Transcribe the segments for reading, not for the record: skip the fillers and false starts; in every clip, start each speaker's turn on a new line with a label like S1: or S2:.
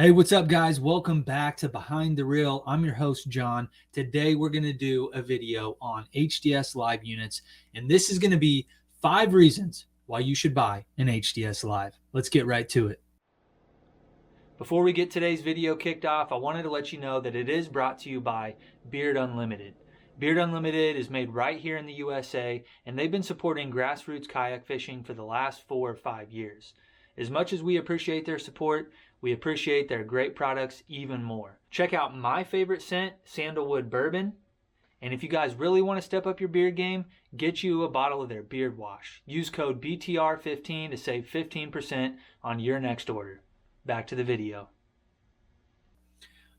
S1: Hey, what's up, guys? Welcome back to Behind the Reel. I'm your host, John. Today, we're going to do a video on HDS Live units, and this is going to be 5 reasons why you should buy an HDS Live. Let's get right to it. Before we get today's video kicked off, I wanted to let you know that it is brought to you by Beard Unlimited. Beard Unlimited is made right here in the USA, and they've been supporting grassroots kayak fishing for the last 4 or 5 years. As much as we appreciate their support, we appreciate their great products even more. Check out my favorite scent, Sandalwood Bourbon. And if you guys really want to step up your beard game, get you a bottle of their beard wash. Use code BTR15 to save 15% on your next order. Back to the video.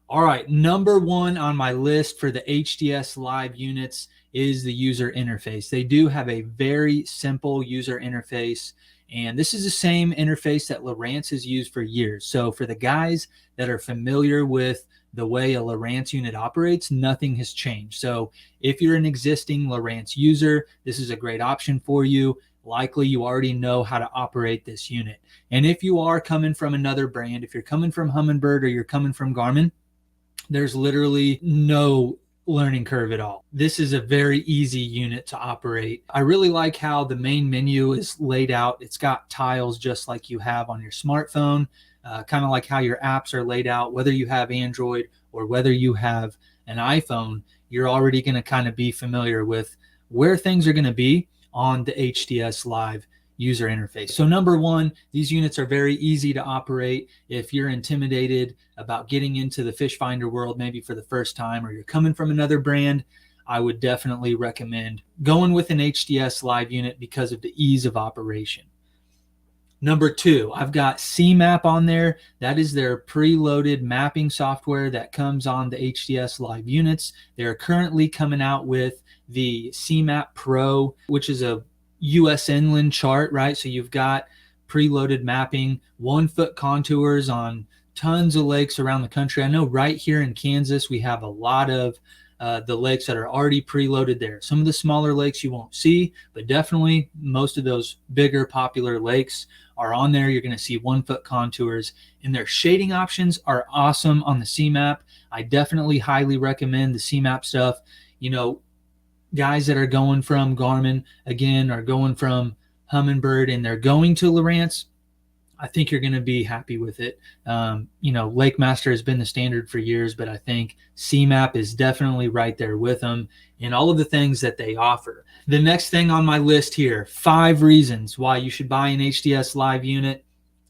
S1: All right, number 1 on my list for the HDS Live units is the user interface. They do have a very simple user interface, and this is the same interface that Lowrance has used for years. So for the guys that are familiar with the way a Lowrance unit operates, nothing has changed. So if you're an existing Lowrance user, this is a great option for you. Likely you already know how to operate this unit. And if you are coming from another brand, if you're coming from Humminbird or you're coming from Garmin, there's literally no learning curve at all. This is a very easy unit to operate. I really like how the main menu is laid out. It's got tiles just like you have on your smartphone, kind of like how your apps are laid out. Whether you have Android or whether you have an iPhone, you're already going to kind of be familiar with where things are going to be on the HDS Live user interface. So number 1, these units are very easy to operate. If you're intimidated about getting into the fish finder world, maybe for the first time, or you're coming from another brand, I would definitely recommend going with an HDS Live unit because of the ease of operation. Number 2, I've got CMAP on there. That is their preloaded mapping software that comes on the HDS Live units. They're currently coming out with the CMAP Pro, which is a US inland chart, right? So you've got preloaded mapping, 1-foot contours on tons of lakes around the country. I know right here in Kansas, we have a lot of the lakes that are already preloaded there. Some of the smaller lakes you won't see, but definitely most of those bigger popular lakes are on there. You're going to see 1-foot contours, and their shading options are awesome on the CMAP. I definitely highly recommend the CMAP stuff. You know, guys that are going from Garmin, again, are going from Humminbird, and they're going to Lowrance, I think you're going to be happy with it. Lake Master has been the standard for years, but I think CMAP is definitely right there with them in all of the things that they offer. The next thing on my list here, 5 reasons why you should buy an HDS Live unit.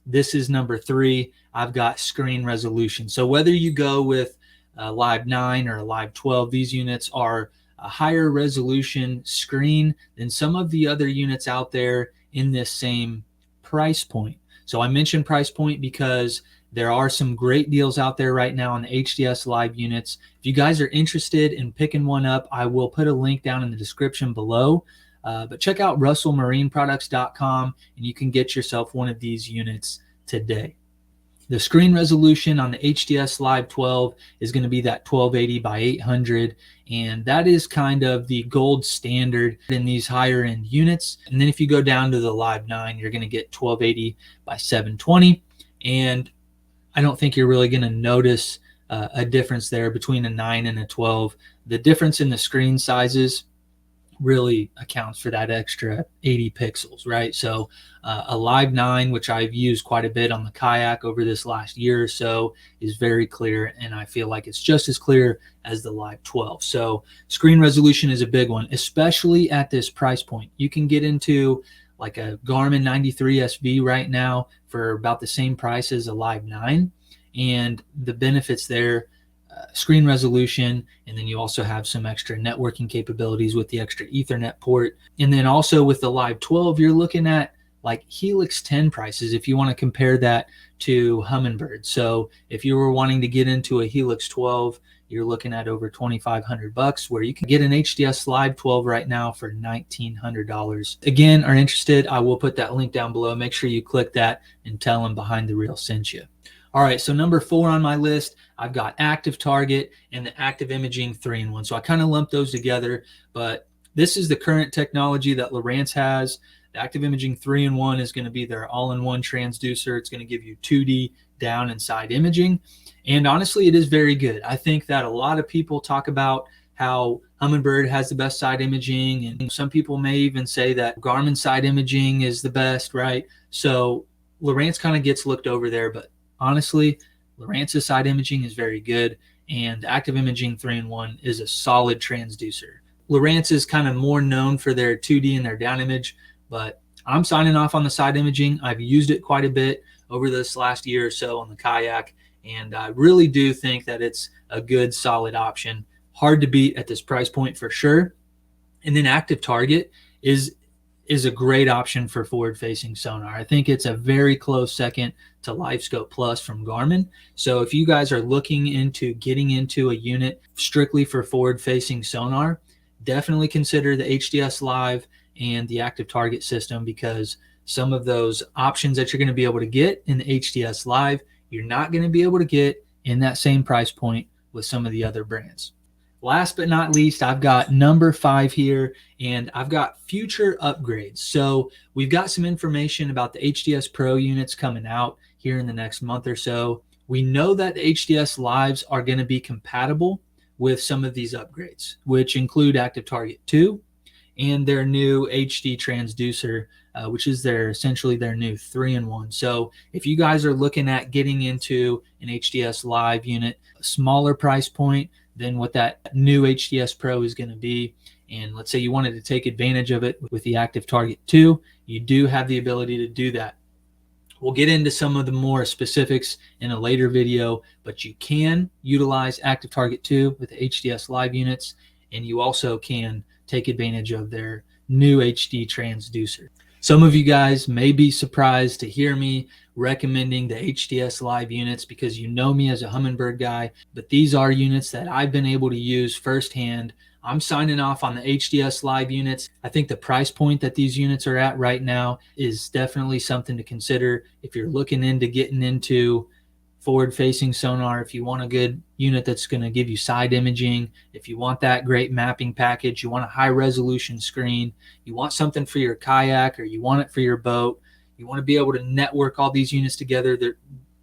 S1: This is number 3. I've got screen resolution. So whether you go with a Live 9 or a Live 12, these units are a higher resolution screen than some of the other units out there in this same price point. So I mentioned price point because there are some great deals out there right now on the HDS Live units. If you guys are interested in picking one up, I will put a link down in the description below. But check out russellmarineproducts.com and you can get yourself one of these units today. The screen resolution on the HDS Live 12 is going to be that 1280 by 800, and that is kind of the gold standard in these higher end units. And then if you go down to the Live 9, you're going to get 1280 by 720, and I don't think you're really going to notice a difference there between a 9 and a 12. The difference in the screen sizes really accounts for that extra 80 pixels, right? So a Live 9, which I've used quite a bit on the kayak over this last year or so, is very clear, and I feel like it's just as clear as the Live 12. So screen resolution is a big one, especially at this price point. You can get into like a Garmin 93 SV right now for about the same price as a Live 9, and the benefits there, screen resolution, and then you also have some extra networking capabilities with the extra Ethernet port. And then also with the Live 12, you're looking at like Helix 10 prices if you want to compare that to Humminbird. So if you were wanting to get into a Helix 12, you're looking at over $2,500, where you can get an HDS Live 12 right now for $1,900. Again, are interested, I will put that link down below. Make sure you click that and tell them Behind the Reel sent you. All right, so number 4 on my list, I've got Active Target and the Active Imaging 3-in-1. So I kind of lumped those together, but this is the current technology that Lowrance has. The Active Imaging 3-in-1 is going to be their all-in-one transducer. It's going to give you 2D down and side imaging. And honestly, it is very good. I think that a lot of people talk about how Humminbird has the best side imaging, and some people may even say that Garmin side imaging is the best, right? So Lowrance kind of gets looked over there, but honestly, Lowrance's side imaging is very good, and Active Imaging 3-in-1 is a solid transducer. Lowrance is kind of more known for their 2D and their down image, but I'm signing off on the side imaging. I've used it quite a bit over this last year or so on the kayak, and I really do think that it's a good, solid option. Hard to beat at this price point for sure. And then Active Target is a great option for forward-facing sonar. I think it's a very close second to LiveScope Plus from Garmin. So if you guys are looking into getting into a unit strictly for forward-facing sonar, definitely consider the HDS Live and the Active Target system, because some of those options that you're going to be able to get in the HDS Live, you're not going to be able to get in that same price point with some of the other brands. Last but not least, I've got number 5 here, and I've got future upgrades. So we've got some information about the HDS Pro units coming out here in the next month or so. We know that the HDS Lives are going to be compatible with some of these upgrades, which include Active Target 2 and their new HD transducer, which is essentially their new 3-in-1. So if you guys are looking at getting into an HDS Live unit, a smaller price point than what that new HDS Pro is going to be, and let's say you wanted to take advantage of it with the Active Target 2, you do have the ability to do that. We'll get into some of the more specifics in a later video, but you can utilize Active Target 2 with the HDS Live units, and you also can take advantage of their new HD transducer. Some of you guys may be surprised to hear me recommending the HDS Live units because you know me as a Humminbird guy, but these are units that I've been able to use firsthand. I'm signing off on the HDS Live units. I think the price point that these units are at right now is definitely something to consider if you're looking into getting into forward-facing sonar. If you want a good unit that's going to give you side imaging, if you want that great mapping package, you want a high-resolution screen, you want something for your kayak, or you want it for your boat, you want to be able to network all these units together,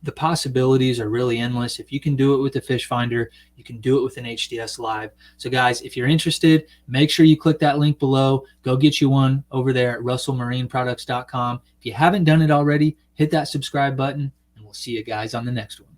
S1: the possibilities are really endless. If you can do it with the Fish Finder, you can do it with an HDS Live. So guys, if you're interested, make sure you click that link below. Go get you one over there at russellmarineproducts.com. If you haven't done it already, hit that subscribe button, and we'll see you guys on the next one.